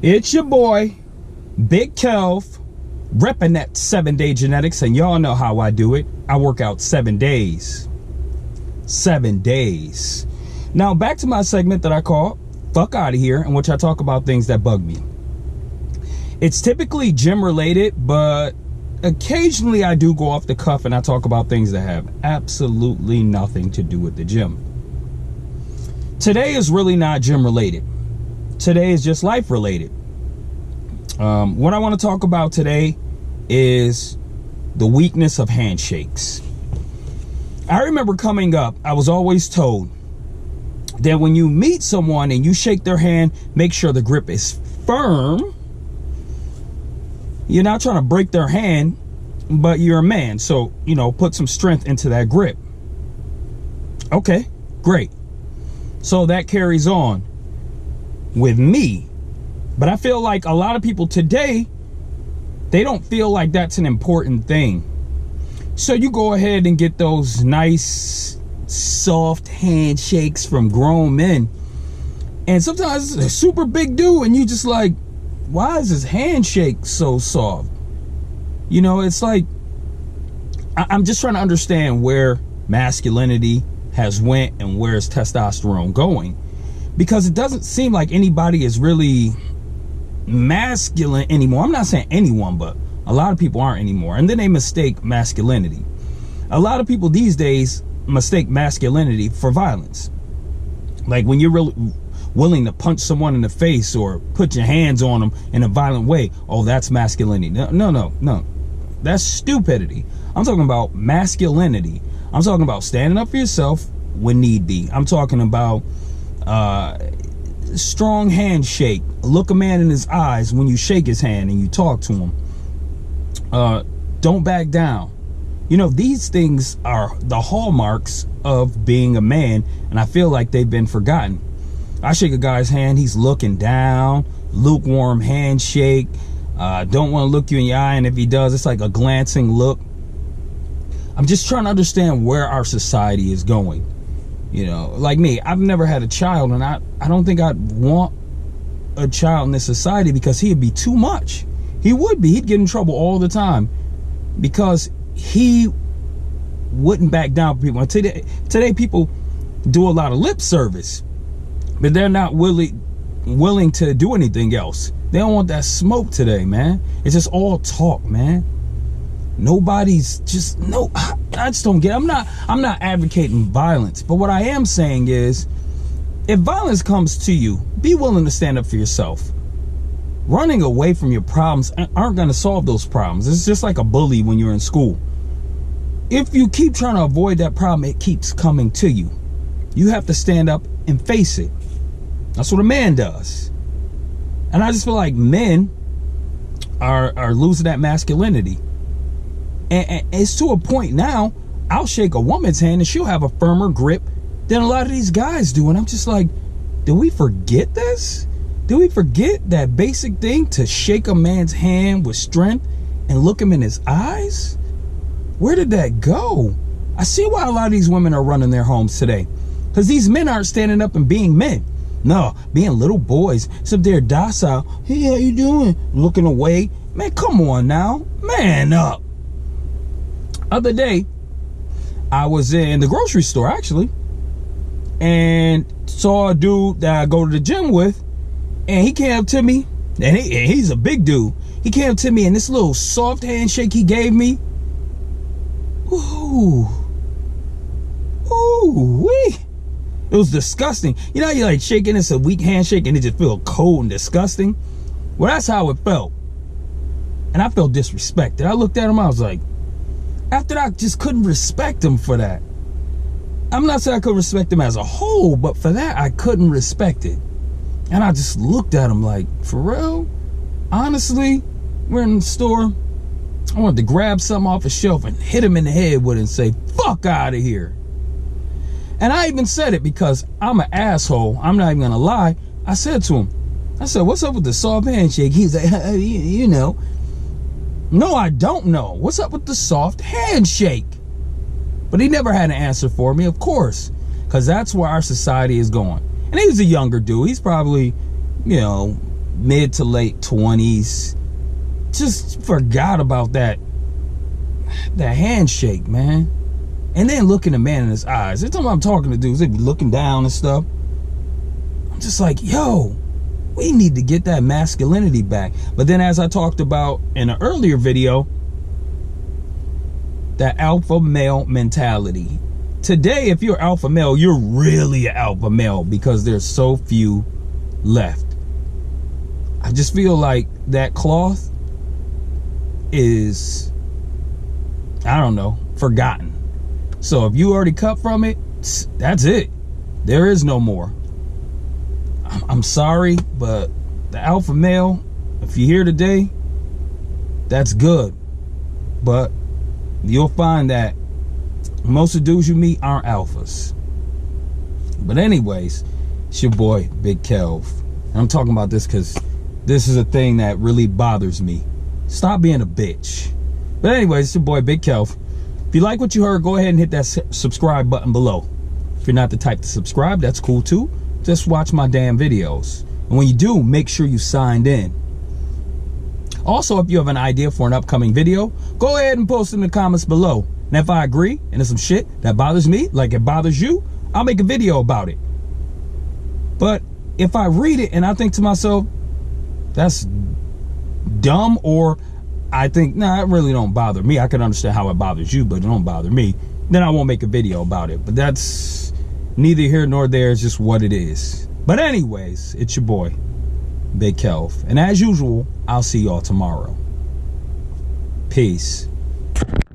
It's your boy, Big Kelv, repping that 7-day genetics, and y'all know how I do it. I work out 7 days. 7 days. Now, back to my segment that I call Fuck Outta Here, in which I talk about things that bug me. It's typically gym related, but occasionally I do go off the cuff and I talk about things that have absolutely nothing to do with the gym. Today is really not gym related. Today is just life related. What I want to talk about today is the weakness of handshakes. I remember coming up, I was always told that when you meet someone and you shake their hand, make sure the grip is firm. You're not trying to break their hand, but you're a man, so, you know, put some strength into that grip. Okay, great. So that carries on with me. But I feel like a lot of people today, they don't feel like that's an important thing. So you go ahead and get those nice, soft handshakes from grown men. And sometimes it's a super big dude and you just like, why is his handshake so soft? You know, it's like, I'm just trying to understand where masculinity has went and where's testosterone going. Because it doesn't seem like anybody is really masculine anymore. I'm not saying anyone, but a lot of people aren't anymore. And then they mistake masculinity. A lot of people these days mistake masculinity for violence. Like when you're really willing to punch someone in the face or put your hands on them in a violent way, oh, that's masculinity. No. That's stupidity. I'm talking about masculinity. I'm talking about standing up for yourself when need be. I'm talking about strong handshake. Look a man in his eyes when you shake his hand and you talk to him. Don't back down. You know, these things are the hallmarks of being a man, and I feel like they've been forgotten. I shake a guy's hand, he's looking down, lukewarm handshake, don't want to look you in your eye, and if he does, it's like a glancing look. I'm just trying to understand where our society is going. You know, like me, I've never had a child, and I don't think I'd want a child in this society because he'd be too much. He would be. He'd get in trouble all the time because he wouldn't back down for people. Today people do a lot of lip service, but they're not willing to do anything else. They don't want that smoke today, man. It's just all talk, man. Nobody's just, no, I just don't get it. I'm not advocating violence, but what I am saying is, if violence comes to you, be willing to stand up for yourself. Running away from your problems aren't going to solve those problems. It's just like a bully when you're in school. If you keep trying to avoid that problem, it keeps coming to you. You have to stand up and face it. That's what a man does. And I just feel like men are losing that masculinity. And it's to a point now, I'll shake a woman's hand and she'll have a firmer grip than a lot of these guys do. And I'm just like, did we forget this? Did we forget that basic thing to shake a man's hand with strength and look him in his eyes? Where did that go? I see why a lot of these women are running their homes today. Because these men aren't standing up and being men. No, being little boys, sit there docile. Hey, how you doing? Looking away. Man, come on now. Man up. Other day, I was in the grocery store, actually, and saw a dude that I go to the gym with, and he came up to me, and he's a big dude. He came up to me, and this little soft handshake he gave me, ooh, wee. It was disgusting. You know, you're like shaking, it's a weak handshake, and it just feels cold and disgusting. Well, that's how it felt. And I felt disrespected. I looked at him, I was like, after that, I just couldn't respect him for that. I'm not saying I could respect him as a whole, but for that, I couldn't respect it. And I just looked at him like, for real? Honestly, we're in the store. I wanted to grab something off a shelf and hit him in the head with it and say, fuck out of here. And I even said it because I'm an asshole. I'm not even going to lie. I said to him, I said, what's up with the soft handshake? He's like, you know. No, I don't know. What's up with the soft handshake? But he never had an answer for me, of course, because that's where our society is going. And he was a younger dude. He's probably, you know, mid to late 20s just forgot about that handshake, man. And then looking a man in his eyes. Every time I'm talking to dudes, they be looking down and stuff. I'm just like, yo, we need to get that masculinity back. But then, as I talked about in an earlier video, that alpha male mentality. Today, if you're alpha male, you're really an alpha male because there's so few left. I just feel like that cloth is, I don't know, forgotten. So if you already cut from it, that's it. There is no more. I'm sorry, but the alpha male, if you're here today, that's good. But you'll find that most of the dudes you meet aren't alphas. But anyways, it's your boy, Big Kelv. And I'm talking about this because this is a thing that really bothers me. Stop being a bitch. But anyways, it's your boy, Big Kelv. If you like what you heard, go ahead and hit that subscribe button below. If you're not the type to subscribe, that's cool too. Just watch my damn videos. And when you do, make sure you signed in. Also, if you have an idea for an upcoming video, go ahead and post in the comments below. And if I agree and there's some shit that bothers me, like it bothers you, I'll make a video about it. But if I read it and I think to myself, that's dumb, or I think, nah, it really don't bother me. I can understand how it bothers you, but it don't bother me. Then I won't make a video about it. But that's neither here nor there. It's just what it is. But anyways, it's your boy, Big Kelv. And as usual, I'll see y'all tomorrow. Peace.